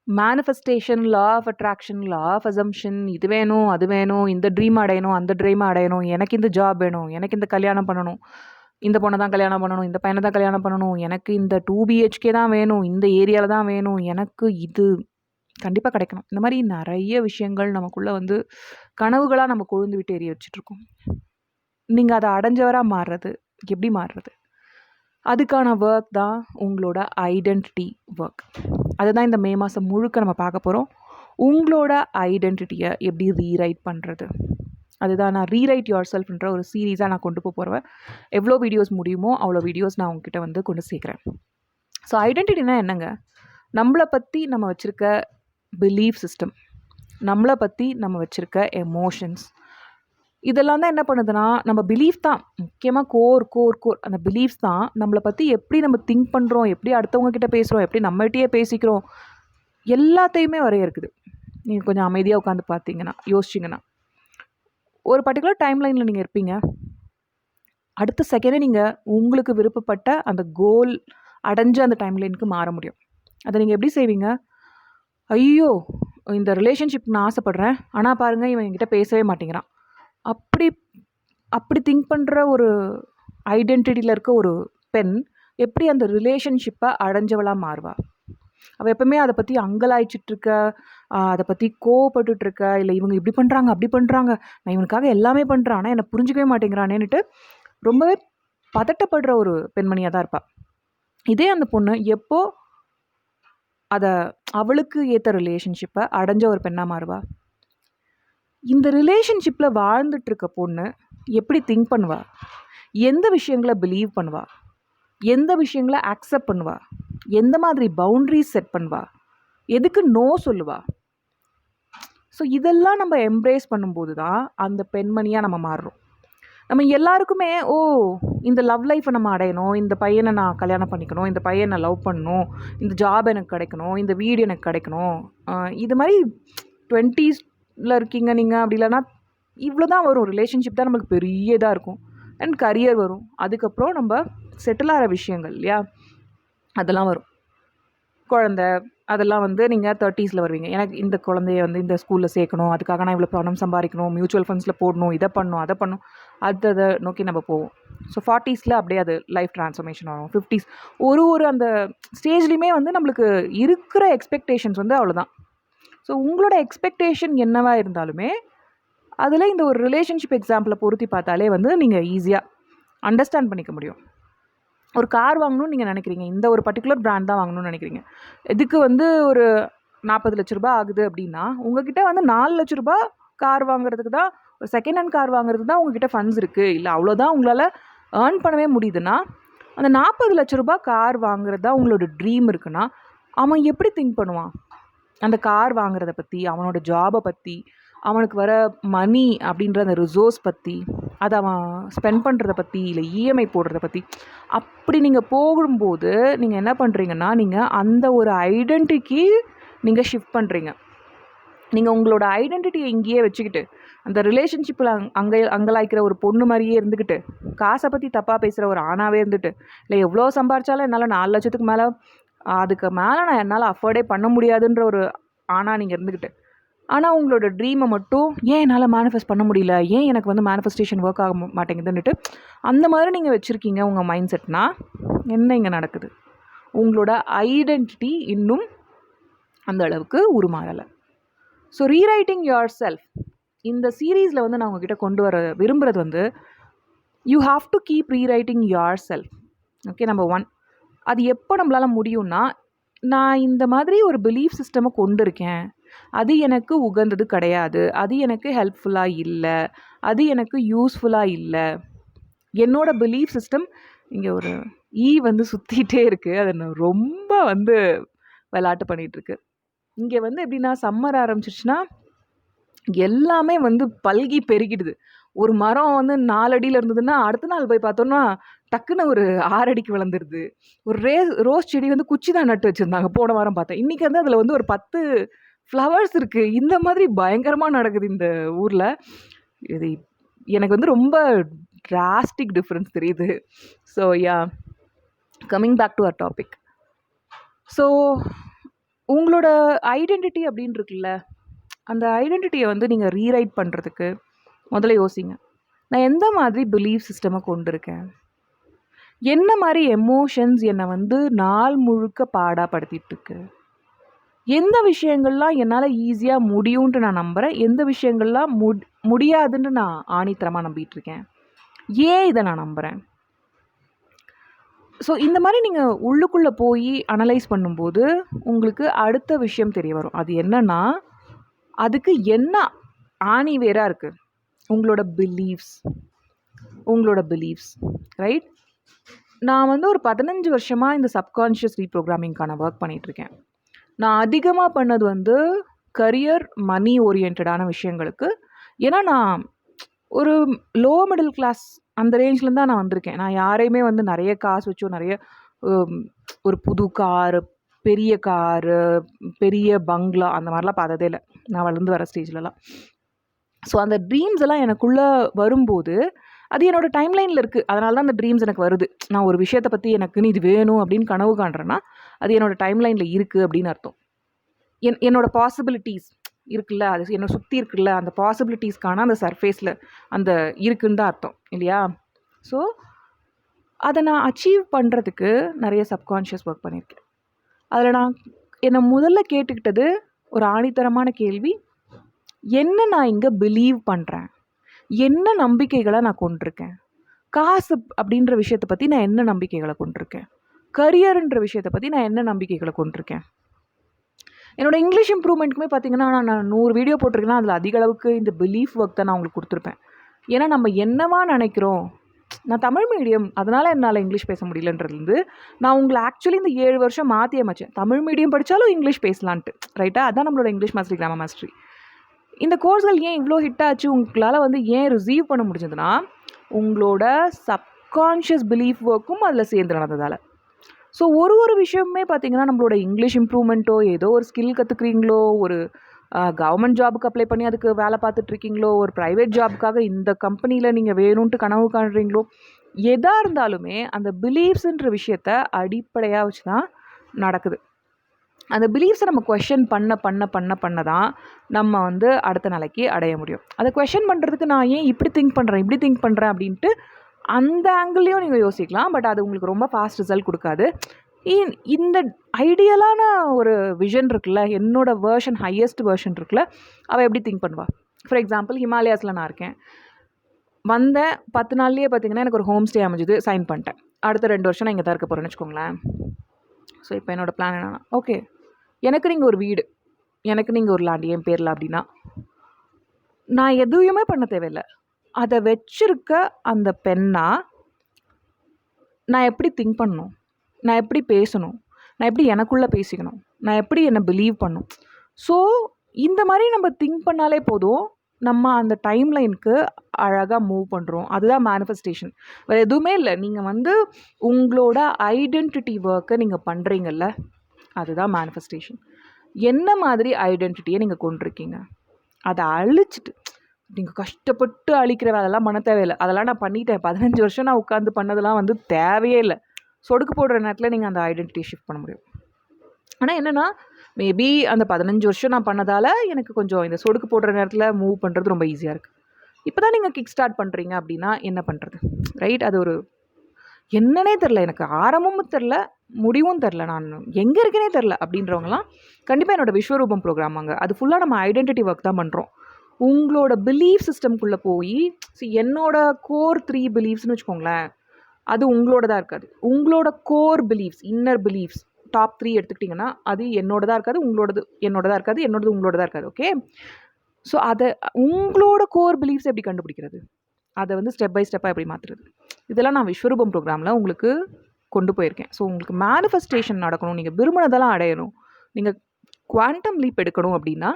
Manifestation, law of attraction, law of assumption, இது வேணும், அது வேணும், இந்த ட்ரீம் அடையணும், அந்த ட்ரீம் அடையணும், எனக்கு இந்த ஜாப் வேணும், எனக்கு இந்த கல்யாணம் பண்ணணும், இந்த பொண்ணை தான் கல்யாணம் பண்ணணும், இந்த பையனை தான் கல்யாணம் பண்ணணும், எனக்கு இந்த 2 பிஹெச்கே தான் வேணும், இந்த ஏரியாவில் தான் வேணும், எனக்கு இது கண்டிப்பாக கிடைக்கணும். இந்த மாதிரி நிறைய விஷயங்கள் நமக்குள்ளே வந்து கனவுகளாக நம்ம கொழுந்து விட்டு எரிய வச்சுட்ருக்கோம். நீங்கள் அதை அடைஞ்சவராக மாறுறது எப்படி மாறுறது? அதுக்கான ஒர்க் தான் உங்களோட ஐடென்டிட்டி ஒர்க். அதுதான் இந்த மே மாதம் முழுக்க நம்ம பார்க்க போகிறோம். உங்களோட ஐடென்டிட்டியை எப்படி ரீரைட் பண்ணுறது, அதுதான் நான் ரீரைட் யுவர் செல்ஃப்ன்ற ஒரு சீரீஸாக நான் கொண்டு போகிறேன். எவ்வளோ வீடியோஸ் முடியுமோ அவ்வளோ வீடியோஸ் நான் உங்ககிட்ட வந்து கொண்டு சேர்க்குறேன். ஸோ ஐடென்டிட்டினா என்னங்க? நம்மளை பற்றி நம்ம வச்சுருக்க பிலீஃப் சிஸ்டம், நம்மளை பற்றி நம்ம வச்சுருக்க எமோஷன்ஸ், இதெல்லாம் தான் என்ன பண்ணுதுன்னா, நம்ம பிலீஃப் தான் முக்கியமாக கோர் அந்த பிலீஃப்ஸ் தான் நம்மளை பற்றி எப்படி நம்ம திங்க் பண்ணுறோம், எப்படி அடுத்தவங்க கிட்ட பேசுகிறோம், எப்படி நம்மகிட்டயே பேசிக்கிறோம், எல்லாத்தையுமே வரையறுக்குது. நீங்கள் கொஞ்சம் அமைதியாக உட்காந்து பார்த்தீங்கன்னா, யோசிச்சிங்கன்னா, ஒரு பர்டிகுலர் டைம்லைனில் நீங்கள் இருப்பீங்க. அடுத்த செகண்டே நீங்கள் உங்களுக்கு விருப்பப்பட்ட அந்த கோல் அடைஞ்ச அந்த டைம்லைனுக்கு மாற முடியும். அதை நீங்கள் எப்படி செய்வீங்க? ஐயோ, இந்த ரிலேஷன்ஷிப் நான் ஆசைப்பட்றேன், ஆனால் பாருங்கள் இவன் என்கிட்ட பேசவே மாட்டேங்கிறான். அப்படி திங்க் பண்ணுற ஒரு ஐடென்டிட்டியில் இருக்க ஒரு பெண் எப்படி அந்த ரிலேஷன்ஷிப்பை அடைஞ்சவளாக மாறுவா? அவள் எப்பவுமே அதை பற்றி அங்கலாய்ச்சிட்ருக்க, அதை பற்றி கோவப்பட்டுட்ருக்க, இல்லை இவங்க இப்படி பண்ணுறாங்க அப்படி பண்ணுறாங்க, நான் இவனுக்காக எல்லாமே பண்ணுறேன், ஆனால் என்னை புரிஞ்சிக்கவே மாட்டேங்கிறானேன்னுட்டு ரொம்பவே பதட்டப்படுற ஒரு பெண்மணியாக தான் இருப்பாள். இதே அந்த பொண்ணு எப்போ அதை அவளுக்கு ஏற்ற ரிலேஷன்ஷிப்பை அடைஞ்ச ஒரு பெண்ணாக மாறுவா? இந்த ரிலேஷன்ஷிப்பில் வாழ்ந்துட்டுருக்க பொண்ணு எப்படி திங்க் பண்ணுவா, எந்த விஷயங்களை பிலீவ் பண்ணுவா, எந்த விஷயங்களை அக்செப்ட் பண்ணுவா, எந்த மாதிரி பவுண்ட்ரிஸ் செட் பண்ணுவா, எதுக்கு நோ சொல்லுவா? ஸோ இதெல்லாம் நம்ம எம்ப்ரேஸ் பண்ணும்போது தான் அந்த பெண்மணியாக நம்ம மாறுறோம். நம்ம எல்லாருக்குமே இந்த லவ் லைஃப்பை நம்ம அடையணும், இந்த பையனை நான் கல்யாணம் பண்ணிக்கணும், இந்த பையனை லவ் பண்ணணும், இந்த ஜாப் எனக்கு கிடைக்கணும், இந்த வீடு எனக்கு கிடைக்கணும், இது மாதிரி 20ஸ்ல இருக்கீங்க நீங்கள், அப்படி இல்லைன்னா இவ்வளோ தான் வரும். ரிலேஷன்ஷிப் தான் நம்மளுக்கு பெரிய இதாக இருக்கும். அண்ட் கரியர் வரும், அதுக்கப்புறம் நம்ம செட்டில் ஆகிற விஷயங்கள் இல்லையா, அதெல்லாம் வரும். குழந்தை, அதெல்லாம் வந்து நீங்கள் 30ஸ்ல வருவீங்க. எனக்கு இந்த குழந்தைய வந்து இந்த ஸ்கூலில் சேர்க்கணும், அதுக்காக நான் இவ்வளோ பணம் சம்பாதிக்கணும், மியூச்சுவல் ஃபண்ட்ஸில் போடணும், இதை பண்ணணும், அதை பண்ணணும், அதை நோக்கி நம்ம போவோம். ஸோ 40ஸ்ல அப்படியே அது லைஃப் ட்ரான்ஸ்ஃபர்மேஷன் ஆகும். 50s ஒரு அந்த ஸ்டேஜ்லேயுமே வந்து நம்மளுக்கு இருக்கிற எக்ஸ்பெக்டேஷன்ஸ் வந்து அவ்வளோதான். ஸோ உங்களோட எக்ஸ்பெக்டேஷன் என்னவா இருந்தாலுமே அதில் இந்த ஒரு ரிலேஷன்ஷிப் எக்ஸாம்பிளை பொருத்தி பார்த்தாலே வந்து நீங்கள் ஈஸியாக அண்டர்ஸ்டாண்ட் பண்ணிக்க முடியும். ஒரு கார் வாங்கணும்னு நீங்கள் நினைக்கிறீங்க, இந்த ஒரு பர்டிகுலர் பிராண்ட் தான் வாங்கணும்னு நினைக்கிறீங்க, இதுக்கு வந்து ஒரு 40 லட்ச ரூபா ஆகுது அப்படின்னா, உங்ககிட்ட வந்து 4 லட்ச ரூபா கார் வாங்குறதுக்கு தான், ஒரு செகண்ட் ஹேண்ட் கார் வாங்குறதுக்கு தான் உங்ககிட்ட ஃபண்ட்ஸ் இருக்குது, இல்லை அவ்வளோதான் உங்களால் ஏர்ன் பண்ணவே முடியுதுன்னா, அந்த 40 லட்ச ரூபா கார் வாங்குறது தான் உங்களோட ட்ரீம் இருக்குன்னா, அவன் எப்படி திங்க் பண்ணுவான்? அந்த கார் வாங்குறத பற்றி, அவனோட ஜாபை பற்றி, அவனுக்கு வர மணி அப்படின்ற அந்த ரிசோர்ஸ் பற்றி, அதை அவன் ஸ்பெண்ட் பண்ணுறத பற்றி, இல்லை இஎம்ஐ போடுறத பற்றி, அப்படி நீங்கள் போகும்போது நீங்கள் என்ன பண்ணுறீங்கன்னா, நீங்கள் அந்த ஒரு ஐடென்டிட்டிக்கு நீங்கள் ஷிஃப்ட் பண்ணுறீங்க. நீங்கள் உங்களோட ஐடென்டிட்டியை இங்கேயே வச்சுக்கிட்டு, அந்த ரிலேஷன்ஷிப்பில் அங்கலாய்க்கிற ஒரு பொண்ணு மாதிரியே இருந்துக்கிட்டு, காசை பற்றி தப்பாக பேசுகிற ஒரு ஆணாகவே இருந்துட்டு, இல்லை எவ்வளோ சம்பாரிச்சாலும் என்னால் 4 லட்சத்துக்கு மேலே, அதுக்கு மேலே நான் என்னால் அஃபோர்டே பண்ண முடியாதுன்ற ஒரு ஆணாக நீங்கள் இருந்துக்கிட்டு, ஆனால் உங்களோட ட்ரீமை மட்டும் ஏன் என்னால் மேனிஃபெஸ்ட் பண்ண முடியல, ஏன் எனக்கு வந்து மேனிஃபெஸ்டேஷன் ஒர்க் ஆக மாட்டேங்குதுன்னுட்டு அந்த மாதிரி நீங்கள் வச்சுருக்கீங்க உங்கள் மைண்ட் செட்னா, என்ன இங்கே நடக்குது? உங்களோட ஐடென்டிட்டி இன்னும் அந்த அளவுக்கு உருமாறலை. ஸோ ரீரைட்டிங் யுவர் செல்ஃப், இந்த சீரீஸில் வந்து நான் உங்ககிட்ட கொண்டு வர விரும்புகிறது வந்து, you have to keep rewriting your self. Okay, number 1. அது எப்போ நம்மளால் முடியும்னா, நான் இந்த மாதிரி ஒரு பிலீஃப் சிஸ்டமை கொண்டு இருக்கேன், அது எனக்கு உகந்தது கிடையாது, அது எனக்கு ஹெல்ப்ஃபுல்லாக இல்லை, அது எனக்கு யூஸ்ஃபுல்லாக இல்லை, என்னோடய பிலீஃப் சிஸ்டம் இங்கே ஒரு வந்து சுற்றிகிட்டே இருக்குது, அதை நான் ரொம்ப வந்து விளையாட்டு பண்ணிகிட்ருக்கு. இங்கே வந்து எப்படின்னா, சம்மர் ஆரம்பிச்சிருச்சுன்னா எல்லாமே வந்து பல்கி பெருகிடுது. ஒரு மரம் வந்து 4 அடியில் இருந்ததுன்னா, அடுத்த நாள் போய் பார்த்தோன்னா டக்குன்னு ஒரு 6 அடிக்கு வளர்ந்துருது. ஒரு ரோஸ் செடி வந்து குச்சி தான் நட்டு வச்சுருந்தாங்க, போன வாரம் பார்த்தேன். இன்றைக்கி வந்து அதில் வந்து ஒரு 10 ஃப்ளவர்ஸ் இருக்குது. இந்த மாதிரி பயங்கரமாக நடக்குது இந்த ஊரில். இது எனக்கு வந்து ரொம்ப டிராஸ்டிக் டிஃப்ரென்ஸ் தெரியுது. So coming back to our topic. So உங்களோட ஐடென்டிட்டி அப்படின்னு இருக்குல்ல, அந்த ஐடென்டிட்டியை வந்து நீங்கள் ரீரைட் பண்ணுறதுக்கு முதல்ல யோசிங்க. நான் எந்த மாதிரி பிலீஃப் சிஸ்டமை கொண்டு இருக்கேன், என்ன மாதிரி எமோஷன்ஸ் என்னை வந்து நாள் முழுக்க பாடாப்படுத்திட்டு இருக்கு, எந்த விஷயங்கள்லாம் என்னால் ஈஸியாக முடியும்ன்ட்டு நான் நம்புகிறேன், எந்த விஷயங்கள்லாம் முடியாதுன்னு நான் ஆணித்தரமாக நம்பிட்டு இருக்கேன், ஏன் இதை நான் நம்புகிறேன். ஸோ இந்த மாதிரி நீங்கள் உள்ளுக்குள்ளே போய் அனலைஸ் பண்ணும்போது உங்களுக்கு அடுத்த விஷயம் தெரிய வரும். அது என்னன்னா, அதுக்கு என்ன ஆணி வேறாக இருக்குது, உங்களோட பிலீஃப்ஸ் ரைட். நான் வந்து ஒரு 15 வருஷமாக இந்த சப்கான்ஷியஸ் ரீப்ரோக்ராமிங்கான ஒர்க் பண்ணிகிட்ருக்கேன். நான் அதிகமாக பண்ணது வந்து கரியர் மணி ஓரியன்டான விஷயங்களுக்கு. ஏன்னா நான் ஒரு லோ மிடில் கிளாஸ் அந்த ரேஞ்சிலேருந்து தான் நான் வந்திருக்கேன். நான் யாரையுமே வந்து நிறைய காசு வச்சோ, நிறைய ஒரு புது காரு, பெரிய காரு, பெரிய பங்களா அந்த மாதிரிலாம் பார்த்ததே இல்லை நான் வளர்ந்து வர ஸ்டேஜ்லலாம். ஸோ அந்த ட்ரீம்ஸ் எல்லாம் எனக்குள்ளே வரும்போது அது என்னோடய டைம்லைனில் இருக்குது. அதனால தான் அந்த ட்ரீம்ஸ் எனக்கு வருது. நான் ஒரு விஷயத்தை பற்றி எனக்குன்னு இது வேணும் அப்படின்னு கனவு காண்றேன்னா அது என்னோடய டைம்லைனில் இருக்குது அப்படின்னு அர்த்தம். என்னோடய பாசிபிலிட்டிஸ் இருக்குல்ல, அது என்னை சுற்றி இருக்குல்ல, அந்த பாசிபிலிட்டிஸ்க்கான அந்த சர்ஃபேஸில் அந்த இருக்குன்னு தான் அர்த்தம் இல்லையா. ஸோ அதை நான் அச்சீவ் பண்ணுறதுக்கு நிறைய சப்கான்ஷியஸ் ஒர்க் பண்ணியிருக்கேன். அதில் நான் என்னை முதல்ல கேட்டுக்கிட்டது ஒரு ஆணித்தரமான கேள்வி, என்ன நான் இங்கே பிலீவ் பண்ணுறேன், என்ன நம்பிக்கைகளை நான் கொண்டிருக்கேன், காசு அப்படின்ற விஷயத்தை பற்றி நான் என்ன நம்பிக்கைகளை கொண்டிருக்கேன், கரியர்ன்ற விஷயத்தை பற்றி நான் என்ன நம்பிக்கைகளை கொண்டிருக்கேன். என்னோட இங்கிலீஷ் இம்ப்ரூவ்மெண்ட்டுக்குமே பார்த்தீங்கன்னா நான் 100 வீடியோ போட்டிருக்கேன்னா அதில் அதிக அளவுக்கு இந்த பிலீஃப் ஒர்க் தான் நான் உங்களுக்கு கொடுத்துருப்பேன். ஏன்னா நம்ம என்னவா நினைக்கிறோம், நான் தமிழ் மீடியம் அதனால் என்னால் இங்கிலீஷ் பேச முடியலன்றது நான் உங்களை ஆக்சுவலி இந்த 7 வருஷம் மாற்றி அமைச்சேன். தமிழ் மீடியம் படித்தாலும் இங்கிலீஷ் பேசலான்ட்டு, ரைட்டா. அதான் நம்மளோட இங்கிலீஷ் மாஸ்டரி, கிராமர் மாஸ்டரி. இந்த கோர்ஸ்கள் ஏன் இவ்வளோ ஹிட் ஆச்சு, உங்களால் வந்து ஏன் ரிசீவ் பண்ண முடிஞ்சதுன்னா உங்களோட சப்கான்ஷியஸ் பிலீஃப் ஒர்க்கும் அதில் சேர்ந்து நடந்ததால். ஸோ ஒரு விஷயமுமே பார்த்தீங்கன்னா நம்மளோட இங்கிலீஷ் இம்ப்ரூவ்மெண்ட்டோ, ஏதோ ஒரு ஸ்கில் கற்றுக்குறீங்களோ, ஒரு கவர்மெண்ட் ஜாபுக்கு அப்ளை பண்ணி அதுக்கு வேலை பார்த்துட்ருக்கீங்களோ, ஒரு ப்ரைவேட் ஜாபுக்காக இந்த கம்பெனியில் நீங்கள் வேணும்ன்ட்டு கனவு காண்றீங்களோ, எதாக இருந்தாலுமே அந்த பிலீஃப்ஸுன்ற விஷயத்த அடிப்படையாக வச்சு தான் நடக்குது. அந்த பிலீஃப்ஸை நம்ம கொஷன் பண்ண தான் நம்ம வந்து அடுத்த நிலைக்கு அடைய முடியும். அதை கொஷன் பண்ணுறதுக்கு நான் ஏன் இப்படி திங்க் பண்ணுறேன் அப்படின்ட்டு அந்த ஆங்கிள்லேயும் நீங்கள் யோசிக்கலாம். பட் அது உங்களுக்கு ரொம்ப ஃபாஸ்ட் ரிசல்ட் கொடுக்காது. இந்த ஐடியலான ஒரு விஷன் இருக்குல்ல, என்னோடய வேர்ஷன், ஹையஸ்ட் வேர்ஷன் இருக்குல்ல, அவள் எப்படி திங்க் பண்ணுவாள். ஃபார் எக்ஸாம்பிள் ஹிமாலயாஸில் நான் இருக்கேன், வந்தேன் 10 நாள்லேயே பார்த்தீங்கன்னா எனக்கு ஒரு ஹோம் ஸ்டே அமைஞ்சுது, சைன் பண்ணிட்டேன். அடுத்த 2 வருஷம் நான் இங்கே தான் இருக்க போகிறேன்னு வச்சுக்கோங்களேன். ஸோ இப்போ என்னோடய பிளான் என்னென்னா, ஓகே எனக்கு நீங்கள் ஒரு வீடு, எனக்கு நீங்கள் ஒரு லேண்ட் என் பேரில் அப்படின்னா நான் எதுவுமே பண்ண தேவையில்லை. அதை வச்சிருக்க அந்த பெண்ணா நான் எப்படி திங்க் பண்ணணும், நான் எப்படி பேசணும், நான் எப்படி எனக்குள்ளே பேசிக்கணும், நான் எப்படி என்னை பிலீவ் பண்ணணும். ஸோ இந்த மாதிரி நம்ம திங்க் பண்ணாலே போதும், நம்ம அந்த டைம்லைனுக்கு அழகாக மூவ் பண்ணுறோம். அதுதான் மேனிஃபெஸ்டேஷன், வேறு எதுவுமே இல்லை. நீங்கள் வந்து உங்களோட ஐடென்டிட்டி ஒர்க்கை நீங்கள் பண்ணுறீங்கல்ல, அதுதான் மேனிஃபெஸ்டேஷன். என்ன மாதிரி ஐடென்டிட்டியை நீங்கள் கொண்டிருக்கீங்க, அதை அழிச்சிட்டு நீங்கள் கஷ்டப்பட்டு அழிக்கிற வேலைலாம் பண்ண தேவையில்லை. அதெல்லாம் நான் பண்ணிட்டேன். 15 வருஷம் நான் உட்காந்து பண்ணதெல்லாம் வந்து தேவையே இல்லை. சொடுக்கு போடுற நேரத்தில் நீங்கள் அந்த ஐடென்டிட்டியை ஷிஃப்ட் பண்ண முடியும். ஆனால் என்னென்னா, மேபி அந்த 15 வருஷம் நான் பண்ணதால் எனக்கு கொஞ்சம் இந்த சொடுக்கு போடுற நேரத்தில் மூவ் பண்ணுறது ரொம்ப ஈஸியாக இருக்குது. இப்போ தான் நீங்கள் கிக் ஸ்டார்ட் பண்ணுறீங்க அப்படின்னா என்ன பண்ணுறது, ரைட். அது ஒரு என்னன்னே தெரில, எனக்கு ஆரம்பமும் தெரில, முடிவும் தெரில, நான் எங்கே இருக்கேனே தெரில அப்படின்றவங்களாம் கண்டிப்பாக என்னோடய விஸ்வரூபம் ப்ரோக்ராம் வாங்க. அது ஃபுல்லாக நம்ம ஐடென்டிட்டி ஒர்க் தான் பண்ணுறோம். உங்களோட பிலீஃப் சிஸ்டம்குள்ளே போய் என்னோட கோர் 3 பிலீஃப்ஸ்னு வச்சுக்கோங்களேன், அது உங்களோட தான் இருக்காது. உங்களோட core beliefs, inner beliefs top 3 எடுத்துக்கிட்டிங்கன்னா அது என்னோடதாக இருக்காது, உங்களோடது என்னோடதாக இருக்காது, என்னோடது உங்களோடதாக இருக்காது. ஓகே. ஸோ அதை உங்களோட கோர் பிலீஃப்ஸ் எப்படி கண்டுபிடிக்கிறது, அதை வந்து ஸ்டெப் பை ஸ்டெப்பாக எப்படி மாற்றுறது, இதெல்லாம் நான் விஸ்வரூபம் ப்ரோக்ராமில் உங்களுக்கு கொண்டு போயிருக்கேன். ஸோ உங்களுக்கு மேனிஃபெஸ்டேஷன் நடக்கணும், நீங்கள் விரும்பினதெல்லாம் அடையணும், நீங்கள் குவாண்டம் லீப் எடுக்கணும் அப்படின்னா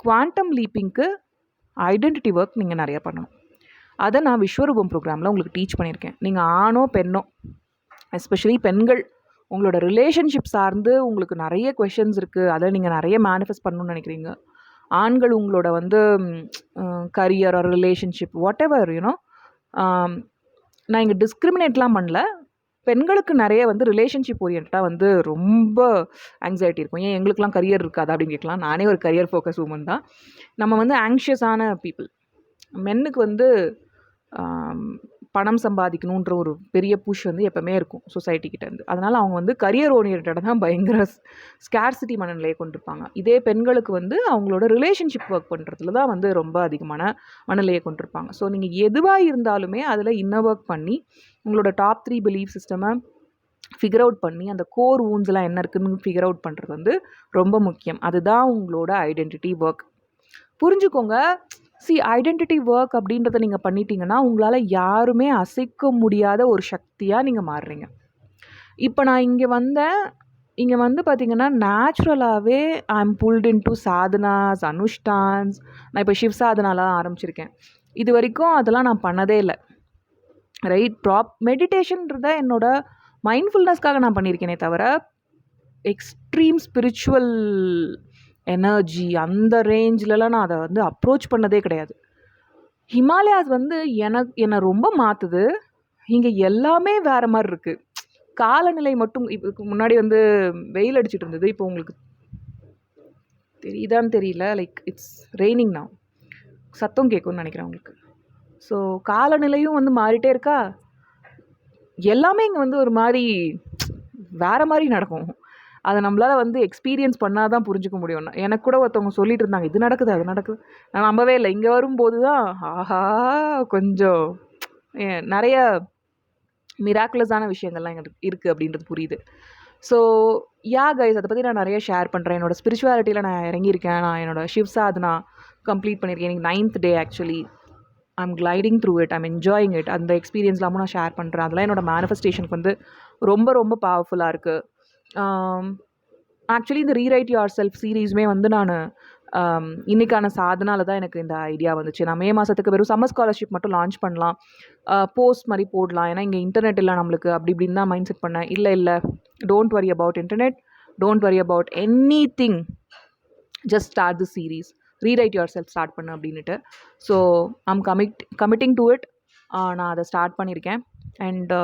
குவாண்டம் லீப்பிங்க்கு ஐடென்டிட்டி ஒர்க் நீங்கள் நிறையா பண்ணணும். அதை நான் விஸ்வரூபம் ப்ரோக்ராமில் உங்களுக்கு டீச் பண்ணியிருக்கேன். நீங்கள் ஆணோ பெண்ணோ, எஸ்பெஷலி பெண்கள், உங்களோட ரிலேஷன்ஷிப் சார்ந்து உங்களுக்கு நிறைய கொஷின்ஸ் இருக்குது, அதை நீங்கள் நிறைய மேனிஃபெஸ்ட் பண்ணணும்னு நினைக்கிறீங்க. ஆண்கள் உங்களோட வந்து career R relationship what ever you know, நான் இங்கே டிஸ்கிரிமினேட்லாம் பண்ணல. பெண்களுக்கு நிறைய வந்து ரிலேஷன்ஷிப் ஓரியன்டாக வந்து ரொம்ப ஆங்ஸைட்டி இருக்கும். ஏன் எங்களுக்கெலாம் கரியர் இருக்காதா அப்படின்னு கேட்கலாம். நானே ஒரு கரியர் ஃபோக்கஸ் உமன் தான். நம்ம வந்து ஆங்ஷியஸான பீப்புள். மென்னுக்கு வந்து பணம் சம்பாதிக்கணுன்ற ஒரு பெரிய புஷ் வந்து எப்பவுமே இருக்கும் சொசைட்டி கிட்டேருந்து. அதனால் அவங்க வந்து கரியர் ஓரியன்டாக தான் பயங்கர ஸ்கேர்சிட்டி மனநிலையை கொண்டிருப்பாங்க. இதே பெண்களுக்கு வந்து அவங்களோட ரிலேஷன்ஷிப் ஒர்க் பண்ணுறதுல தான் வந்து ரொம்ப அதிகமான மனநிலையை கொண்டிருப்பாங்க. ஸோ நீங்கள் எதுவாக இருந்தாலுமே அதில் இன்னர் ஒர்க் பண்ணி உங்களோட டாப் 3 பிலீஃப் சிஸ்டமை ஃபிகர் அவுட் பண்ணி அந்த கோர் வூண்ட்ஸ்லாம் என்ன இருக்குன்னு ஃபிகர் அவுட் பண்ணுறது வந்து ரொம்ப முக்கியம். அதுதான் உங்களோட ஐடென்டிட்டி ஒர்க். புரிஞ்சுக்கோங்க. ஐடென்டிட்டி ஒர்க் அப்படின்றத நீங்கள் பண்ணிட்டீங்கன்னா உங்களால் யாருமே அசைக்க முடியாத ஒரு சக்தியாக நீங்கள் மாறுறீங்க. இப்போ நான் இங்கே வந்து பார்த்தீங்கன்னா நேச்சுரலாகவே I am built into சாதனாஸ், அனுஷ்டான்ஸ். நான் இப்போ சிவ் சாதனாலாம் ஆரம்பிச்சிருக்கேன். இது வரைக்கும் அதெல்லாம் நான் பண்ணதே இல்லை. ரைட்? மெடிடேஷன்றத என்னோட மைண்ட்ஃபுல்னஸ்க்காக நான் பண்ணியிருக்கேனே தவிர எக்ஸ்ட்ரீம் ஸ்பிரிச்சுவல் எனர்ஜி அந்த ரேஞ்சிலலாம் நான் அதை வந்து அப்ரோச் பண்ணதே கிடையாது. ஹிமாலயாஸ் வந்து என்னை ரொம்ப மாற்றுது. இங்கே எல்லாமே வேறு மாதிரி இருக்குது. காலநிலை மட்டும் இதுக்கு முன்னாடி வந்து வெயில் அடிச்சிட்டு இருந்தது. இப்போ உங்களுக்கு தெரியுதான்னு தெரியல. Like it's raining now. சத்தம் கேட்கும்னு நினைக்கிறேன் உங்களுக்கு. ஸோ காலநிலையும் வந்து மாறிட்டே இருக்கா. எல்லாமே இங்கே வந்து ஒரு மாதிரி வேறு மாதிரி நடக்கும். அதை நம்மளால் வந்து எக்ஸ்பீரியன்ஸ் பண்ணால் தான் புரிஞ்சுக்க முடியும். எனக்கு கூட ஒருத்தவங்க சொல்லிட்டு இருந்தாங்க, இது நடக்குது அது நடக்குது. நான் நம்பவே இல்லை. இங்கே வரும்போது தான் ஆஹா கொஞ்சம் நிறைய மிராக்குலஸான விஷயங்கள்லாம் எங்களுக்கு இருக்குது அப்படின்றது புரியுது. ஸோ கைஸ், அதை பற்றி நான் நிறைய ஷேர் பண்ணுறேன். என்னோடய ஸ்பிரிச்சுவாலிட்டியில் நான் இறங்கியிருக்கேன். நான் என்னோடய சிவ் சாதனா கம்ப்ளீட் பண்ணியிருக்கேன். எனக்கு 9th day actually. I'm gliding through it, I'm enjoying it. அந்த எக்ஸ்பீரியன்ஸ்லாமும் நான் ஷேர் பண்ணுறேன். அதெல்லாம் என்னோடய மேனிஃபெஸ்டேஷனுக்கு வந்து ரொம்ப ரொம்ப பவர்ஃபுல்லாக இருக்குது. ஆக்சுவலி இந்த ரீரைட் யுவர் செல்ஃப் சீரீஸுமே வந்து நான் இன்றைக்கான சாதனால தான் எனக்கு இந்த ஐடியா வந்துச்சு. நான் மே மாதத்துக்கு வெறும் சம்மர் ஸ்காலர்ஷிப் மட்டும் லான்ச் பண்ணலாம், போஸ்ட் மாதிரி போடலாம், ஏன்னா இங்கே இன்டர்நெட் இல்லை நம்மளுக்கு, அப்படி இப்படின்னு தான் மைண்ட் செட் பண்ணேன். இல்லை don't worry about internet, don't worry about any thing, just start the series, rewrite your self start பண்ணு அப்படின்ட்டு. So I'm committing to it. நான் அதை ஸ்டார்ட் பண்ணியிருக்கேன். அண்ட்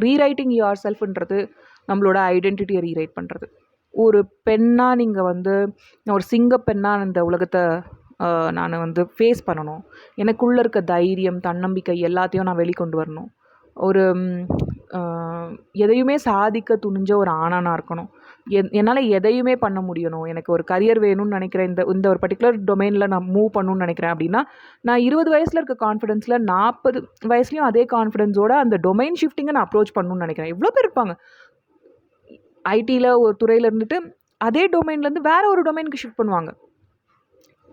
ரீரைட்டிங் யுவர் செல்ஃப்ன்றது நம்மளோட ஐடென்டிட்டியை ரீரைட் பண்ணுறது. ஒரு பெண்ணாக நீங்கள் வந்து ஒரு பெண்ணாக இந்த உலகத்தை நான் வந்து ஃபேஸ் பண்ணணும். எனக்குள்ளே இருக்க தைரியம், தன்னம்பிக்கை எல்லாத்தையும் நான் வெளிக்கொண்டு வரணும். ஒரு எதையுமே சாதிக்க துணிஞ்ச ஒரு ஆணாக நான் இருக்கணும். என்னால் எதையுமே பண்ண முடியணும். எனக்கு ஒரு கரியர் வேணும்னு நினைக்கிறேன். இந்த ஒரு பர்டிகுலர் டொமைனில் நான் மூவ் பண்ணணும்னு நினைக்கிறேன் அப்படின்னா, நான் 20 வயசில் இருக்க கான்ஃபிடென்ஸில் 40 வயசுலையும் அதே கான்ஃபிடென்ஸோடு அந்த டொமைன் ஷிஃப்டிங்கை நான் அப்ரோச் பண்ணணும்னு நினைக்கிறேன். எவ்வளோ பேர் இருப்பாங்க ஐடியில் ஒரு துறையில் இருந்துட்டு அதே டொமைன்லேருந்து வேறு ஒரு டொமைனுக்கு ஷிஃப்ட் பண்ணுவாங்க.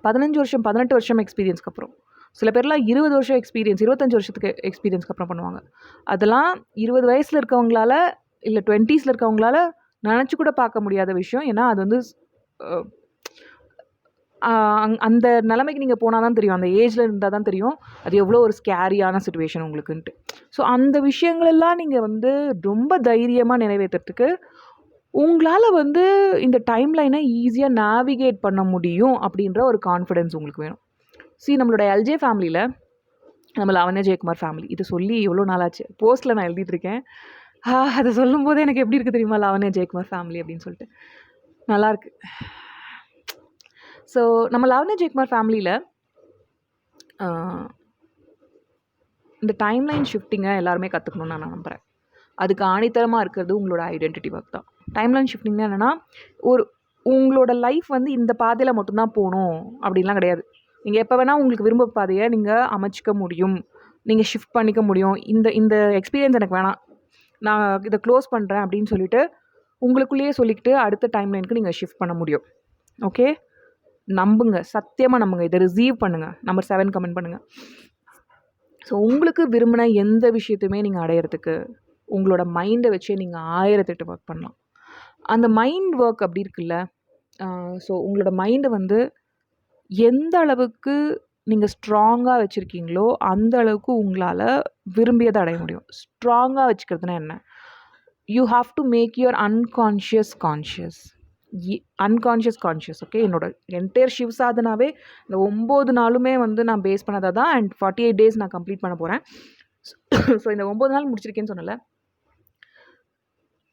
15 வருஷம் 18 வருஷம் எக்ஸ்பீரியன்ஸ்க்கு அப்புறம். சில பேர்லாம் 20 வருஷம் எக்ஸ்பீரியன்ஸ், 25 வருஷத்துக்கு எக்ஸ்பீரியன்ஸ்க்கு அப்புறம் பண்ணுவாங்க. அதெல்லாம் 20 வயசில் இருக்கவங்களால, இல்லை 20ஸில் இருக்கவங்களால நினச்சி கூட பார்க்க முடியாத விஷயம். ஏன்னா அது வந்து அந்த நிலைமைக்கு நீங்கள் போனால் தான் தெரியும், அந்த ஏஜில் இருந்தால் தான் தெரியும் அது எவ்வளோ ஒரு ஸ்கேரியான சிச்சுவேஷன் உங்களுக்குன்ட்டு. ஸோ அந்த விஷயங்களெல்லாம் நீங்கள் வந்து ரொம்ப தைரியமாக நிறைவேற்றுறதுக்கு உங்களால் வந்து இந்த டைம் லைனை ஈஸியாக நேவிகேட் பண்ண முடியும் அப்படின்ற ஒரு கான்ஃபிடென்ஸ் உங்களுக்கு வேணும். நம்மளோட எல்ஜே ஃபேமிலியில் நம்ம லாவண்யா ஜெயக்குமார் ஃபேமிலி, இது சொல்லி எவ்வளோ நாளாச்சு, போஸ்ட்டில் நான் எழுதிட்டுருக்கேன். அதை சொல்லும் போது எனக்கு எப்படி இருக்குது தெரியுமா, லாவண்யா ஜெயக்குமார் ஃபேமிலி அப்படின்னு சொல்லிட்டு நல்லாயிருக்கு. ஸோ நம்ம லாவண்யா ஜெயக்குமார் ஃபேமிலியில் இந்த டைம்லைன் ஷிஃப்டிங்கை எல்லாருமே கற்றுக்கணும்னு நான் நம்புகிறேன். அதுக்கு ஆணித்தரமாக இருக்கிறது உங்களோட ஐடென்டிட்டி ஒர்க் தான். டைம்லைன் ஷிஃப்டிங்னா என்னென்னா, உங்களோட லைஃப் வந்து இந்த பாதையில் மட்டும்தான் போகணும் அப்படின்லாம் கிடையாது. நீங்கள் எப்போ வேணால் உங்களுக்கு விரும்ப பாதையை நீங்கள் அமைச்சிக்க முடியும், நீங்கள் ஷிஃப்ட் பண்ணிக்க முடியும். இந்த எக்ஸ்பீரியன்ஸ் எனக்கு வேணாம், நான் இதை க்ளோஸ் பண்ணுறேன் அப்படின்னு சொல்லிவிட்டு உங்களுக்குள்ளேயே சொல்லிக்கிட்டு அடுத்த டைம்லைனுக்கு நீங்கள் ஷிஃப்ட் பண்ண முடியும். ஓகே, நம்புங்க, சத்தியமாக நம்புங்க. இதை ரிசீவ் பண்ணுங்கள். நம்பர் 7 கமெண்ட் பண்ணுங்கள். ஸோ உங்களுக்கு விரும்பின எந்த விஷயத்தையுமே நீங்கள் அடையிறதுக்கு உங்களோட மைண்டை வச்சே நீங்கள் 1008 ஒர்க் பண்ணலாம். அந்த மைண்ட் ஒர்க் அப்படி இருக்குல்ல. ஸோ உங்களோட மைண்டை வந்து எந்த அளவுக்கு நீங்கள் ஸ்ட்ராங்காக வச்சுருக்கீங்களோ அந்த அளவுக்கு உங்களால் விரும்பியதை அடைய முடியும். ஸ்ட்ராங்காக வச்சுக்கிறதுனா என்ன? You have to make your unconscious conscious. Okay, என்னோட என்டையர் சிவ் சாதனாவே இந்த 9 நாளுமே வந்து நான் பேஸ் பண்ணதாக தான். அண்ட் 48 days நான் கம்ப்ளீட் பண்ண போகிறேன். ஸோ இந்த 9 நாள் முடிச்சிருக்கேன்னு சொன்னல,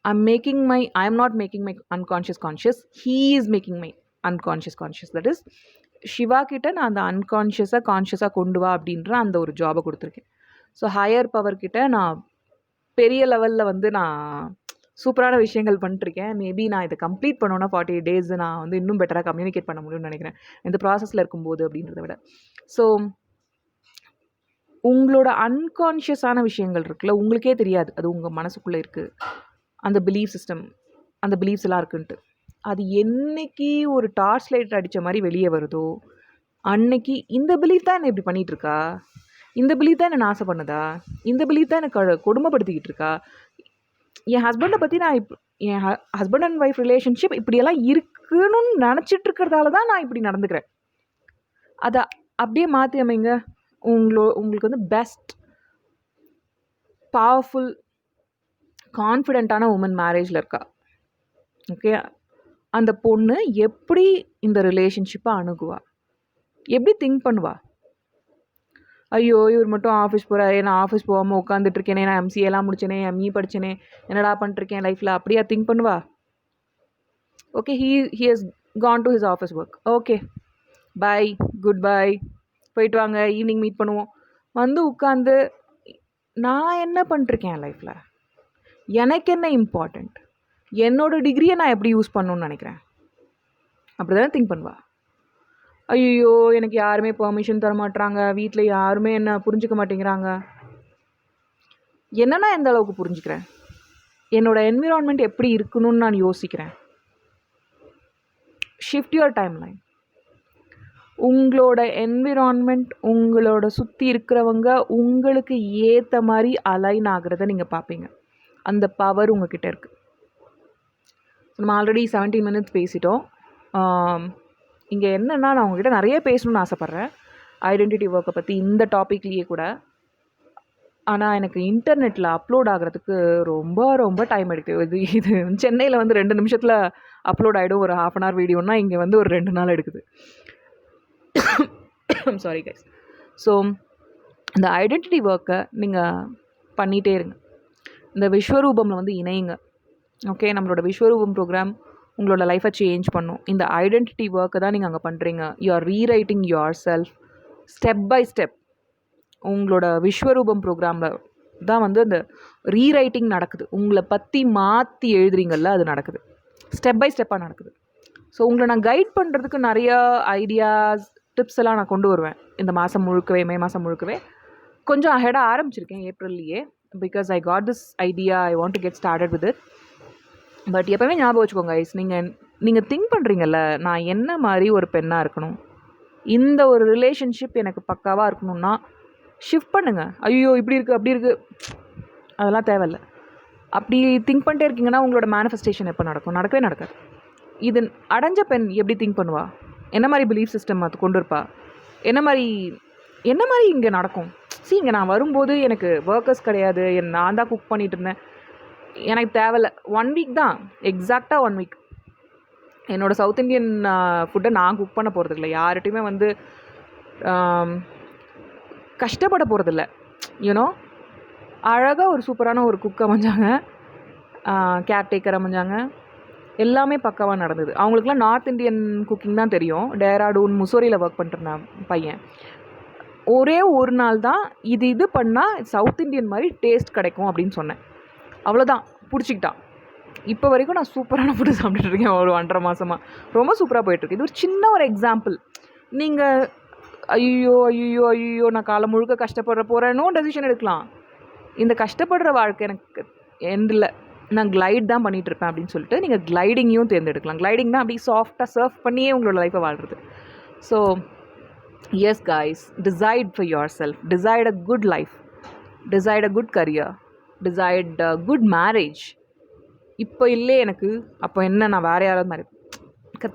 I am not making my unconscious conscious. He is making my unconscious conscious. That is, Siva கிட்ட நான் அந்த அன்கான்ஷியஸாக கான்ஷியஸாக கொண்டு வா அப்படின்ற அந்த ஒரு ஜாபை கொடுத்துருக்கேன். ஸோ ஹையர் பவர் கிட்ட நான் பெரிய லெவலில் வந்து நான் சூப்பரான விஷயங்கள் பண்ணிட்டுருக்கேன். மேபி நான் இதை கம்ப்ளீட் பண்ணோன்னா 48 days நான் வந்து இன்னும் பெட்டராக கம்யூனிகேட் பண்ண முடியும்னு நினைக்கிறேன், இந்த ப்ராசஸில் இருக்கும்போது அப்படின்றத விட. ஸோ உங்களோட அன்கான்ஷியஸான விஷயங்கள் இருக்குல்ல, உங்களுக்கே தெரியாது அது உங்கள் மனசுக்குள்ளே இருக்குது, அந்த பிலீஃப் சிஸ்டம், அந்த பிலீஃப்ஸ் எல்லாம் இருக்குன்ட்டு. அது என்னைக்கு ஒரு டார்ச் லைட் அடித்த மாதிரி வெளியே வருதோ அன்னைக்கு இந்த பிலீஃப் தான் என்ன இப்படி பண்ணிகிட்ருக்கா, இந்த பிலீஃப் தான் என்ன நாசம் பண்ணுதா, இந்த பிலீஃப் தான் எனக்கு கொடுமைப்படுத்திக்கிட்டு இருக்கா, என் ஹஸ்பண்டை பற்றி நான் என் ஹஸ்பண்ட் அண்ட் ஒய்ஃப் ரிலேஷன்ஷிப் இப்படியெல்லாம் இருக்குன்னு நினச்சிட்டு இருக்கிறதால தான் நான் இப்படி நடந்துக்கிறேன். அதை அப்படியே மாற்றி அமைங்க. உங்களுக்கு வந்து பெஸ்ட் பவர்ஃபுல் கான்ஃபிடென்ட்டான உமன் மேரேஜில் இருக்கா. ஓகே, அந்த பொண்ணு எப்படி இந்த ரிலேஷன்ஷிப்பை அணுகுவா, எப்படி திங்க் பண்ணுவா? ஐயோ இவர் மட்டும் ஆஃபீஸ் போகிறாரு, நான் ஆஃபீஸ் போகாமல் உட்காந்துட்ருக்கேனே, நான் எம்சிஏலாம் முடிச்சேனே, எம்இ படித்தேனே, என்னடா பண்ணிட்டுருக்கேன் லைஃப்பில், அப்படியா திங்க் பண்ணுவா? Okay, he has gone to his office work. Okay bye, good bye, போயிட்டு வாங்க, ஈவினிங் மீட் பண்ணுவோம். வந்து உட்காந்து நான் என்ன பண்ணிட்டுருக்கேன் லைஃப்பில், எனக்கு என்ன இம்பார்ட்டண்ட், என்னோடய டிகிரியை நான் எப்படி யூஸ் பண்ணணுன்னு நினைக்கிறேன், அப்படி தானே திங்க் பண்ணுவா. ஐயோ எனக்கு யாருமே பெர்மிஷன் தர மாட்டுறாங்க, வீட்டில் யாருமே என்ன புரிஞ்சுக்க மாட்டேங்கிறாங்க. என்ன நான் எந்த அளவுக்கு புரிஞ்சுக்கிறேன், என்னோடய என்விரான்மெண்ட் எப்படி இருக்கணும்னு நான் யோசிக்கிறேன். Shift your time line. உங்களோட என்விரான்மெண்ட், உங்களோட சுற்றி இருக்கிறவங்க உங்களுக்கு ஏற்ற மாதிரி அலைன் ஆகிறத நீங்கள் பார்ப்பீங்க. அந்த பவர் உங்ககிட்ட இருக்குது. நம்ம ஆல்ரெடி 17 minutes பேசிட்டோம். இங்கே என்னென்னா, நான் உங்ககிட்ட நிறைய பேசணும்னு ஆசைப்பட்றேன் ஐடென்டிட்டி ஒர்க்கை பற்றி, இந்த டாப்பிக்லேயே கூட. ஆனால் எனக்கு இன்டர்நெட்டில் அப்லோட் ஆகிறதுக்கு ரொம்ப ரொம்ப டைம் எடுக்குது. இது சென்னையில் வந்து 2 நிமிஷத்தில் அப்லோட் ஆகிடும் ஒரு 1/2 hour வீடியோன்னா, இங்கே வந்து ஒரு 2 நாள் எடுக்குது. Sorry guys. ஸோ இந்த ஐடென்டிட்டி ஒர்க்கை நீங்கள் பண்ணிகிட்டே இருங்க. இந்த விஸ்வரூபமில் வந்து இணையுங்க. ஓகே, நம்மளோட விஸ்வரூபம் ப்ரோக்ராம் உங்களோட லைஃப்பை சேஞ்ச் பண்ணும். இந்த ஐடென்டிட்டி ஒர்க்கை தான் நீங்கள் அங்கே பண்ணுறீங்க. You are rewriting yourself step by step. உங்களோட விஸ்வரூபம் ப்ரோக்ராமில் தான் வந்து அந்த ரீரைட்டிங் நடக்குது. உங்களை பற்றி மாற்றி எழுதுறீங்கள்ல, அது நடக்குது, ஸ்டெப் பை ஸ்டெப்பாக நடக்குது. ஸோ உங்களை நான் கைட் பண்ணுறதுக்கு நிறையா ஐடியாஸ், டிப்ஸ் எல்லாம் நான் கொண்டு வருவேன் இந்த மாதம் முழுக்கவே, மே மாதம் முழுக்கவே. கொஞ்சம் அஹெடாக ஆரம்பிச்சிருக்கேன் ஏப்ரல்லையே, because I got this idea, I want to get started with it. But எப்போவுமே ஞாபகம் வச்சுக்கோங்க ஐஸ், நீங்கள் திங்க் பண்ணுறீங்கல்ல, நான் என்ன மாதிரி ஒரு பெண்ணாக இருக்கணும், இந்த ஒரு ரிலேஷன்ஷிப் எனக்கு பக்காவாக இருக்கணும்னா ஷிஃப்ட் பண்ணுங்கள். ஐயோ இப்படி இருக்குது அப்படி இருக்குது, அதெல்லாம் தேவையில்ல. அப்படி திங்க் பண்ணிட்டே இருக்கீங்கன்னா உங்களோட மேனிஃபெஸ்டேஷன் எப்போ நடக்கும்? நடக்கவே நடக்காது. இது அடைஞ்ச பெண் எப்படி திங்க் பண்ணுவா, என்ன மாதிரி பிலீஃப் சிஸ்டம் அது கொண்டு இருப்பா, என்ன மாதிரி இங்கே நடக்கும். இங்கே நான் வரும்போது எனக்கு ஒர்க்கர்ஸ் கிடையாது, நான் தான் குக் பண்ணிகிட்டு இருந்தேன், எனக்கு தேவையில்ல. 1 week தான், எக்ஸாக்டாக 1 week என்னோடய சவுத் இண்டியன் ஃபுட்டை நான் குக் பண்ண போகிறதில்ல, யார்கிட்டையுமே வந்து கஷ்டப்பட போகிறதில்ல. யூனோ, அழகாக ஒரு சூப்பரான ஒரு குக் அமைஞ்சாங்க, கேர்டேக்கர் அமைஞ்சாங்க, எல்லாமே பக்காவாக நடந்தது. அவங்களுக்குலாம் நார்த் இண்டியன் குக்கிங் தான் தெரியும். டேராடூன், முசோரியில் ஒர்க் பண்ணிட்டுருந்தேன் பையன். ஒரே ஒரு நாள் தான் இது பண்ணால் சவுத் இண்டியன் மாதிரி டேஸ்ட் கிடைக்கும் அப்படின்னு சொன்னேன். அவ்வளோதான், பிடிச்சிக்கிட்டான். இப்போ வரைக்கும் நான் சூப்பரான ஃபுட்டு சாப்பிட்டுட்டு இருக்கேன் ஒரு 1.5 மாதமாக. ரொம்ப சூப்பராக போயிட்டுருக்கு. இது ஒரு சின்ன ஒரு எக்ஸாம்பிள். நீங்கள் ஐயோ நான் காலம் முழுக்க கஷ்டப்படுற போகிறேன்னு டெசிஷன் எடுக்கலாம். இந்த கஷ்டப்படுற வாழ்க்கை எனக்கு எண்டில் நான் கிளைட் தான் பண்ணிகிட்ருப்பேன் அப்படின்னு சொல்லிட்டு நீங்கள் கிளைடிங்கையும் தேர்ந்தெடுக்கலாம். கிளைடிங் தான் அப்படி சாஃப்டாக சர்ஃப் பண்ணியே உங்களோட லைஃப்பை வாழ்கிறது. So S guys, decide for your self, decide a good life, decide a good career, decide good marriage. இப்போ இல்லை எனக்கு, அப்போ என்ன நான் வேறு யாராவது மாதிரி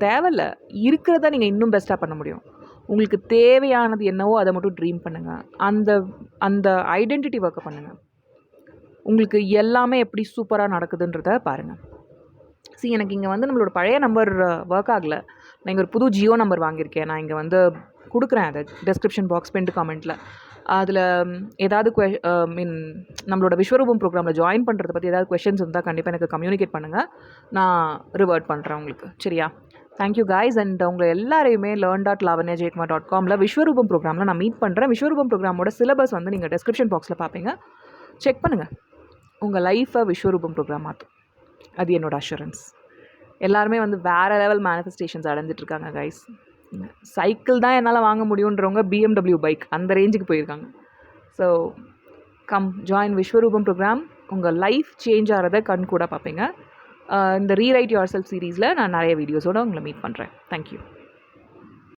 தேவையில்ல. இருக்கிறத நீங்கள் இன்னும் பெஸ்ட்டாக பண்ண முடியும். உங்களுக்கு தேவையானது என்னவோ அதை மட்டும் ட்ரீம் பண்ணுங்கள். அந்த ஐடென்டிட்டி ஒர்க்கை பண்ணுங்கள். உங்களுக்கு எல்லாமே எப்படி சூப்பராக நடக்குதுன்றத பாருங்கள். எனக்கு இங்கே வந்து நம்மளோட பழைய நம்பர் ஒர்க் ஆகலை. நான் இங்கே ஒரு புது ஜியோ நம்பர் வாங்கியிருக்கேன். நான் இங்கே வந்து கொடுக்குறேன், அதை டெஸ்கிரிப்ஷன் பாக்ஸ், பின்ட் காமெண்ட்டில். அதில் ஏதாவது மீன் நம்மளோட விஸ்வரூபம் ப்ரோக்ராமில் ஜாயின் பண்ணுறத பற்றி ஏதாவது கொஷின்ஸ் இருந்தால் கண்டிப்பாக எனக்கு கம்யூனிகேட் பண்ணுங்கள். நான் ரிவர்ட் பண்ணுறேன் உங்களுக்கு. சரியா? Thank you guys. அண்ட் உங்களை எல்லாரையுமே learn.lavanyajaykumar.comல விஸ்வரூபம் ப்ரோக்ராமில் நான் மீட் பண்ணுறேன். விஸ்வரூபம் ப்ரோக்ராமோட சிலபஸ் வந்து நீங்கள் டிஸ்கிரிப்ஷன் பாக்ஸில் பார்ப்பீங்க. செக் பண்ணுங்கள். உங்கள் லைஃப்பை விஸ்வரூபம் ப்ரோக்ராம் மாற்றும். அது என்னோட அஷூரன்ஸ். எல்லாருமே வந்து வேறு லெவல் மேனிஃபெஸ்டேஷன்ஸ் அடைஞ்சிட்ருக்காங்க கைஸ். சைக்கிள் தான் என்னால் வாங்க முடியுன்றவங்க BMW பைக் அந்த ரேஞ்சுக்கு போயிருக்காங்க. ஸோ கம் ஜாயின் விஸ்வரூபம் ப்ரோக்ராம். உங்கள் லைஃப் சேஞ்ச் ஆகிறத கண் கூட பார்ப்பீங்க. இந்த ரீரைட் யுவர் செல்ஃப் சீரீஸில் நான் நிறைய வீடியோஸோடு உங்களை மீட் பண்ணுறேன். தேங்க்யூ.